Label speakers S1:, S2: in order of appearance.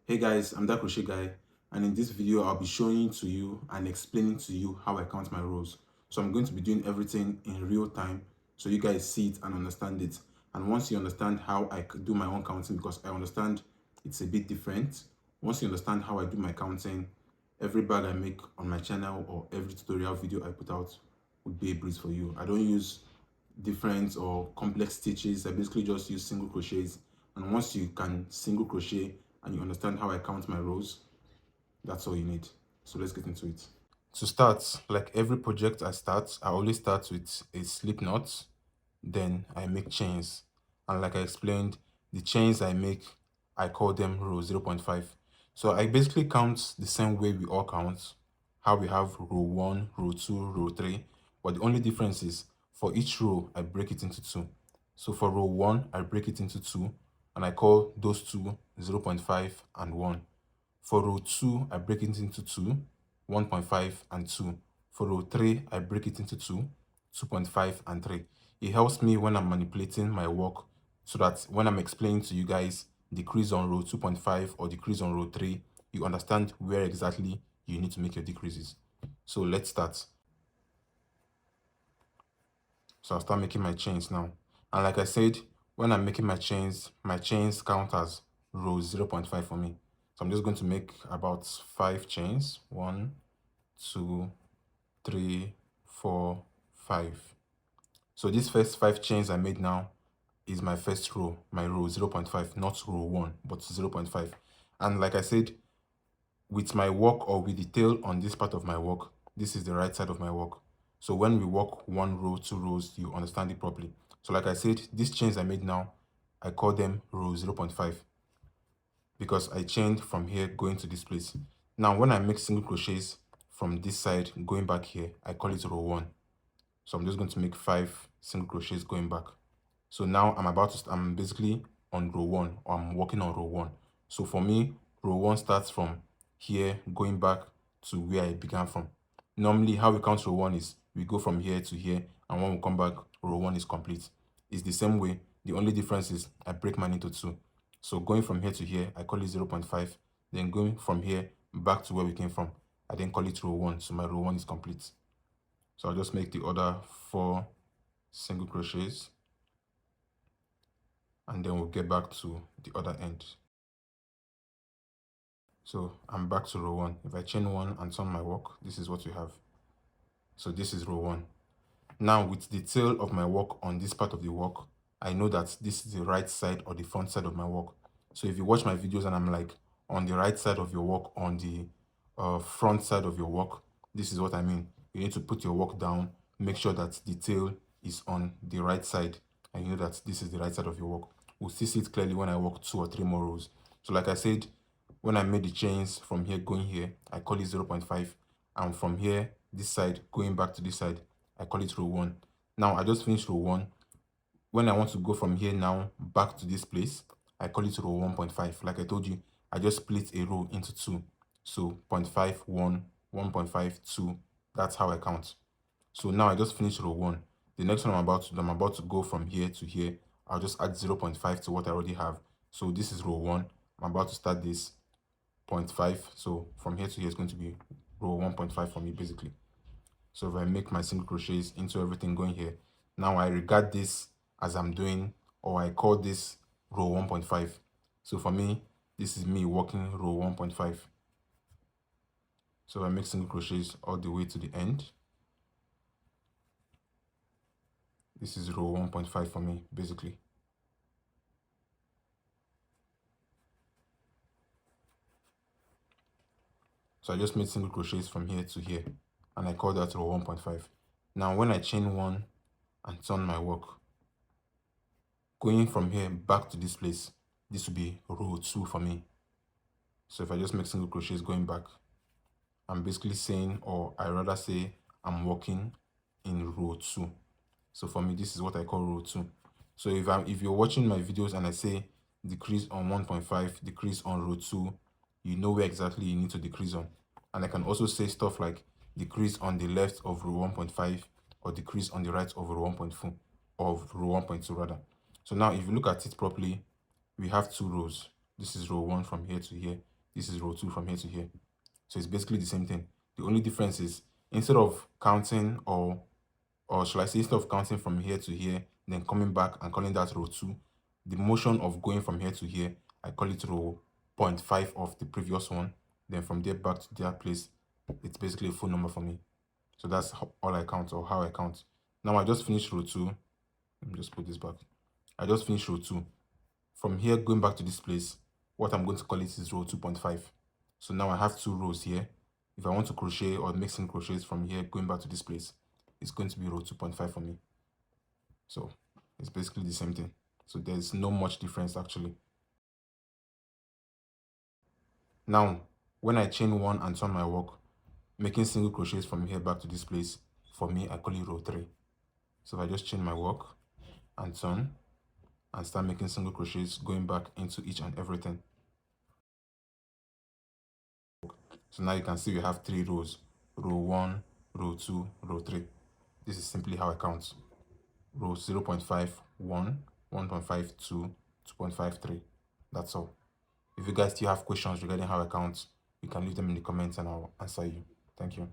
S1: Hey guys, I'm that crochet guy, and in this video I'll be showing to you and explaining to you how I count my rows. So I'm going to be doing everything in real time so you guys see it and understand it. And once you understand how I do my own counting, because I understand it's a bit different, once you understand how I do my counting, every bag I make on my channel or every tutorial video I put out would be a breeze for you. I don't use different or complex stitches. I basically just use single crochets, and once you can single crochet and you understand how I count my rows, that's all you need. So let's get into it. To start, like every project I always start with a slip knot, then I make chains. And like I explained, the chains I make, I call them row 0.5. So I basically count the same way we all count, how we have row 1, row 2, row 3, but the only difference is for each row, I break it into two. So for row 1, I break it into two, and I call those two 0.5 and 1. For row 2, I break it into two, 1.5 and 2. For row 3, I break it into two, 2.5 and 3. It helps me when I'm manipulating my work so that when I'm explaining to you guys decrease on row 2.5 or decrease on row 3, you understand where exactly you need to make your decreases. So let's start. So I'll start making my chains now. And like I said, when I'm making my chains count as row 0.5 for me. So I'm just going to make about 5 chains. 1, 2, 3, 4, 5. So these first 5 chains I made now is my first row, my row 0.5, not row 1, but 0.5. And like I said, with my work or with the tail on this part of my work, this is the right side of my work. So when we work one row, two rows, you understand it properly. So like I said, these chains I made now, I call them row 0.5 because I chained from here going to this place. Now when I make single crochets from this side going back here, I call it row 1. So I'm just going to make 5 single crochets going back. So now I'm basically on row 1, or I'm working on row 1. So for me, row 1 starts from here going back to where I began from. Normally how we count row 1 is we go from here to here, and when we come back, row 1 is complete. It's the same way. The only difference is I break mine into 2. So going from here to here, I call it 0.5. Then going from here back to where we came from, I then call it row 1. So my row 1 is complete. So I'll just make the other 4 single crochets, and then we'll get back to the other end. So I'm back to row 1. If I chain 1 and turn my work, this is what we have. So this is row 1. Now with the tail of my work on this part of the work, I know that this is the right side or the front side of my work. So if you watch my videos and I'm like on the right side of your work, on the front side of your work, this is what I mean. You need to put your work down, make sure that the tail is on the right side, and you know that this is the right side of your work. We'll still see it clearly when I work 2 or 3 more rows. So like I said, when I made the chains from here going here, I call it 0.5, and from here, this side, going back to this side, I call it row 1. Now I just finished row 1. When I want to go from here now back to this place, I call it row 1.5. Like I told you, I just split a row into 2. So 0.5, 1, 1.5, 2. That's how I count. So now I just finished row 1. The next one I'm about to go from here to here. I'll just add 0.5 to what I already have. So this is row 1. I'm about to start this 0.5. So from here to here is going to be row 1.5 for me basically. So if I make my single crochets into everything going here, now I regard this as I'm doing, or I call this row 1.5. So for me, this is me working row 1.5. So if I make single crochets all the way to the end, this is row 1.5 for me basically. So I just made single crochets from here to here, and I call that row 1.5. Now when I chain 1 and turn my work, going from here back to this place, this will be row 2 for me. So if I just make single crochets going back, I'm basically saying, or I rather say, I'm working in row 2. So for me, this is what I call row 2. So if you're watching my videos and I say decrease on 1.5, decrease on row 2, you know where exactly you need to decrease on. And I can also say stuff like decrease on the left of row 1.5 or decrease on the right of row 1.4, of row 1.2 rather. So now if you look at it properly, we have 2 rows. This is row 1 from here to here. This is row 2 from here to here. So it's basically the same thing. The only difference is instead of counting or shall I say instead of counting from here to here, then coming back and calling that row 2, the motion of going from here to here, I call it row 0.5 of the previous one. Then from there back to that place, it's basically a full number for me. So that's all I count, or how I count. Now I just finished row 2. Let me just put this back. I just finished row 2. From here going back to this place, what I'm going to call it is row 2.5. So now I have 2 rows here. If I want to crochet or make single crochets from here going back to this place, it's going to be row 2.5 for me. So it's basically the same thing. So there's no much difference actually. Now, when I chain 1 and turn my work, making single crochets from here back to this place, for me, I call it row 3. So if I just chain my work and turn and start making single crochets going back into each and everything. So now you can see we have 3 rows, row 1, row 2, row 3. This is simply how I count. Row 0.5, 1, 1.5, 2, 2.5, 3. That's all. If you guys still have questions regarding how I count, you can leave them in the comments and I'll answer you. Thank you.